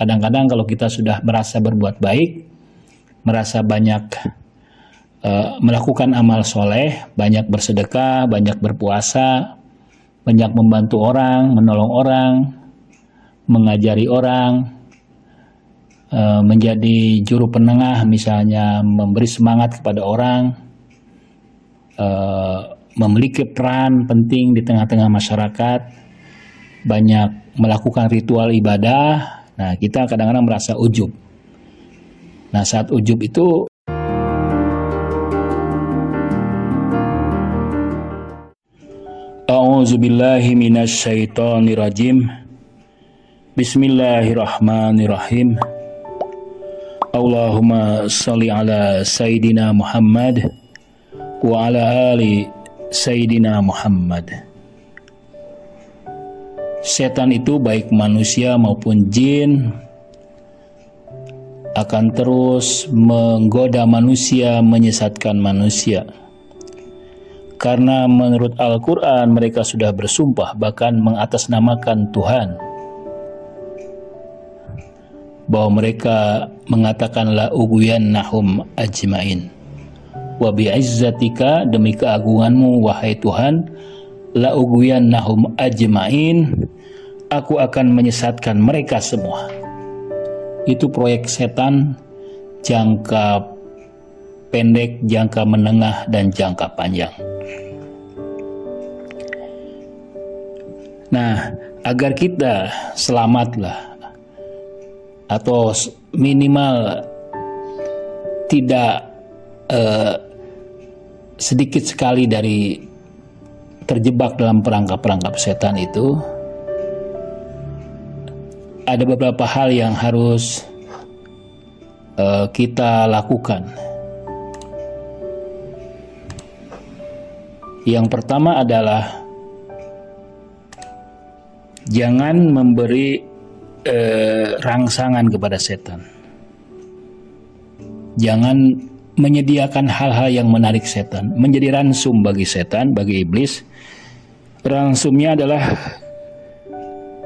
Kadang-kadang kalau kita sudah merasa berbuat baik, merasa banyak melakukan amal soleh, banyak bersedekah, banyak berpuasa, banyak membantu orang, menolong orang, mengajari orang, menjadi juru penengah, misalnya memberi semangat kepada orang, memiliki peran penting di tengah-tengah masyarakat, banyak melakukan ritual ibadah. Nah, kita kadang-kadang merasa ujub. Nah, saat ujub itu A'udzubillahi minasyaitonirrajim. Bismillahirrahmanirrahim. Allahumma sholli ala Sayyidina Muhammad wa ala ali Sayyidina Muhammad. Setan itu baik manusia maupun jin akan terus menggoda manusia, menyesatkan manusia. Karena menurut Al-Quran mereka sudah bersumpah, bahkan mengatasnamakan Tuhan, bahwa mereka mengatakan la ugwiyannahum ajmain wa bi'izzatika, demi keagunganmu wahai Tuhan, la ugwiyannahum ajmain, aku akan menyesatkan mereka semua. Itu proyek setan, jangka pendek, jangka menengah, dan jangka panjang. Nah, agar kita selamatlah, atau minimal tidak sedikit sekali dari terjebak dalam perangkap-perangkap setan itu, ada beberapa hal yang harus kita lakukan. Yang pertama adalah jangan memberi rangsangan kepada setan. Jangan menyediakan hal-hal yang menarik setan, menjadi ransum bagi setan, bagi iblis. Ransumnya adalah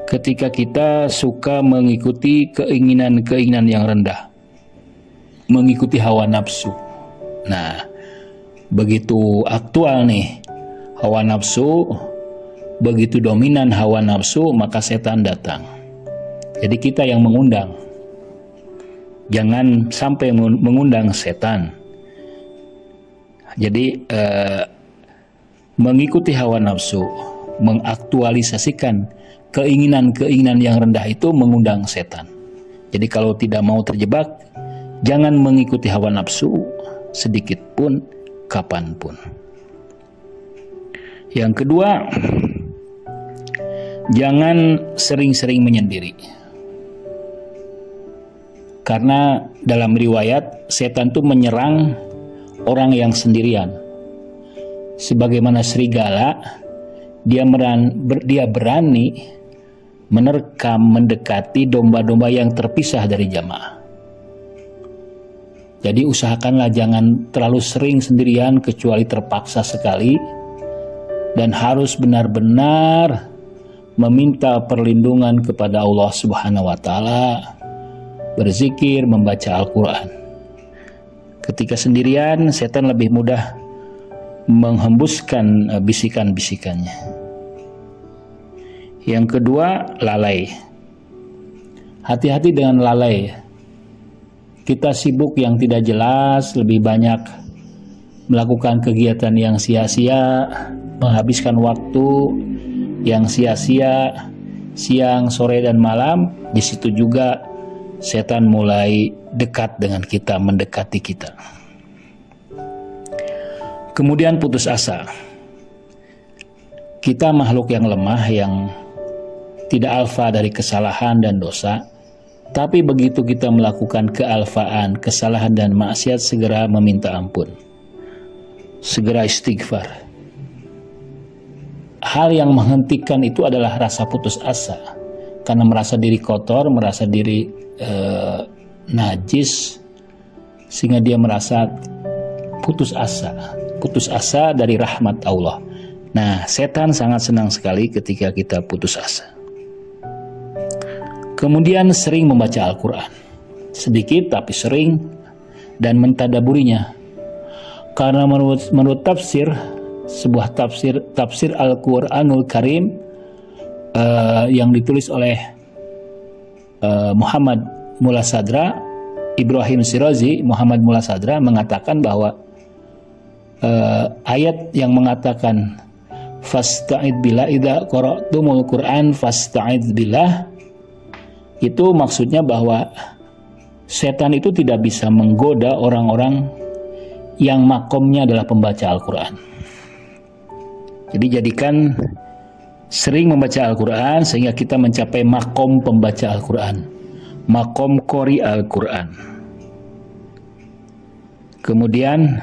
ketika kita suka mengikuti keinginan-keinginan yang rendah, mengikuti hawa nafsu. Nah, begitu aktual nih hawa nafsu, begitu dominan hawa nafsu, maka setan datang. Jadi kita yang mengundang. Jangan sampai mengundang setan. Jadi mengikuti hawa nafsu, mengaktualisasikan keinginan-keinginan yang rendah itu mengundang setan. Jadi kalau tidak mau terjebak, jangan mengikuti hawa nafsu sedikit pun, kapanpun. Yang kedua, jangan sering-sering menyendiri. Karena dalam riwayat, setan itu menyerang orang yang sendirian. Sebagaimana serigala, dia berani menerkam, mendekati domba-domba yang terpisah dari jamaah. Jadi usahakanlah jangan terlalu sering sendirian, kecuali terpaksa sekali, dan harus benar-benar meminta perlindungan kepada Allah Subhanahu wa Ta'ala, berzikir, membaca Al-Quran. Ketika sendirian, setan lebih mudah menghembuskan bisikan-bisikannya. Yang kedua, lalai. Hati-hati dengan lalai. Kita sibuk yang tidak jelas, lebih banyak melakukan kegiatan yang sia-sia, menghabiskan waktu yang sia-sia, siang, sore, dan malam. Di situ juga setan mulai dekat dengan kita, mendekati kita. Kemudian putus asa. Kita makhluk yang lemah, yang tidak alfa dari kesalahan dan dosa. Tapi begitu kita melakukan kealfaan, kesalahan dan maksiat, segera meminta ampun, segera istighfar. Hal yang menghentikan itu adalah rasa putus asa, karena merasa diri kotor, merasa diri najis, sehingga dia merasa putus asa dari rahmat Allah. Nah, setan sangat senang sekali ketika kita putus asa. Kemudian sering membaca Al-Quran, sedikit tapi sering, dan mentadaburinya. Karena menurut tafsir, sebuah tafsir Al-Quranul Karim yang ditulis oleh Muhammad Mullah Sadra, Ibrahim Shirazi, Muhammad Mullah Sadra mengatakan bahwa ayat yang mengatakan fasta'id billah idza qara'tumul Qur'an fasta'id billah, itu maksudnya bahwa setan itu tidak bisa menggoda orang-orang yang makomnya adalah pembaca Al-Quran. Jadi jadikan sering membaca Al-Quran sehingga kita mencapai makom pembaca Al-Quran, makom qori Al-Quran. Kemudian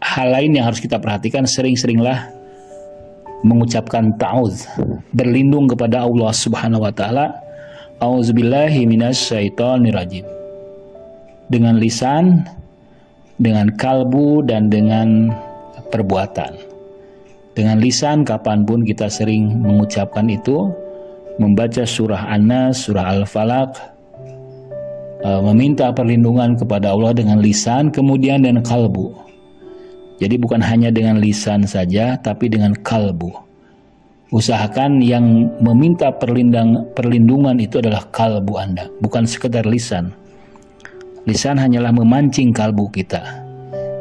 hal lain yang harus kita perhatikan, sering-seringlah mengucapkan ta'udz, berlindung kepada Allah Subhanahu wa taala. Auzubillahi minasyaitonirrajim. Dengan lisan, dengan kalbu, dan dengan perbuatan. Dengan lisan kapanpun kita sering mengucapkan itu, membaca surah An-Nas, surah Al-Falaq, meminta perlindungan kepada Allah dengan lisan, kemudian dengan kalbu. Jadi bukan hanya dengan lisan saja, tapi dengan kalbu. Usahakan yang meminta perlindungan itu adalah kalbu Anda, bukan sekedar lisan. Lisan hanyalah memancing kalbu kita.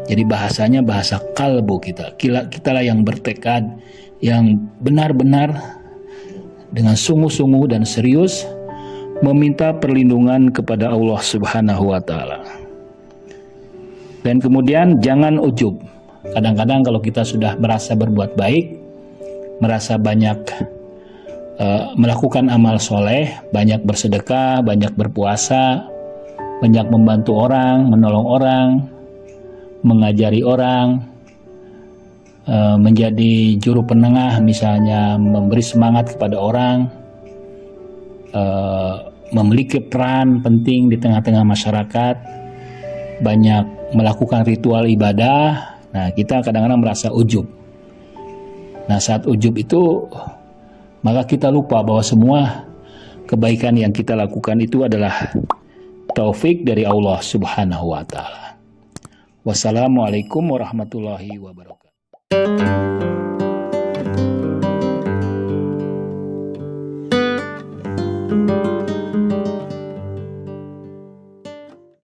Jadi bahasanya bahasa kalbu kita. Kitalah yang bertekad, yang benar-benar dengan sungguh-sungguh dan serius meminta perlindungan kepada Allah Subhanahu wa taala. Dan kemudian jangan ujub. Kadang-kadang kalau kita sudah merasa berbuat baik, merasa banyak melakukan amal soleh, banyak bersedekah, banyak berpuasa, banyak membantu orang, menolong orang, mengajari orang, menjadi juru penengah, misalnya memberi semangat kepada orang, memiliki peran penting di tengah-tengah masyarakat, banyak melakukan ritual ibadah. Nah, kita kadang-kadang merasa ujub. Nah, saat ujub itu, maka kita lupa bahwa semua kebaikan yang kita lakukan itu adalah taufik dari Allah Subhanahu wa taala. Wassalamualaikum warahmatullahi wabarakatuh.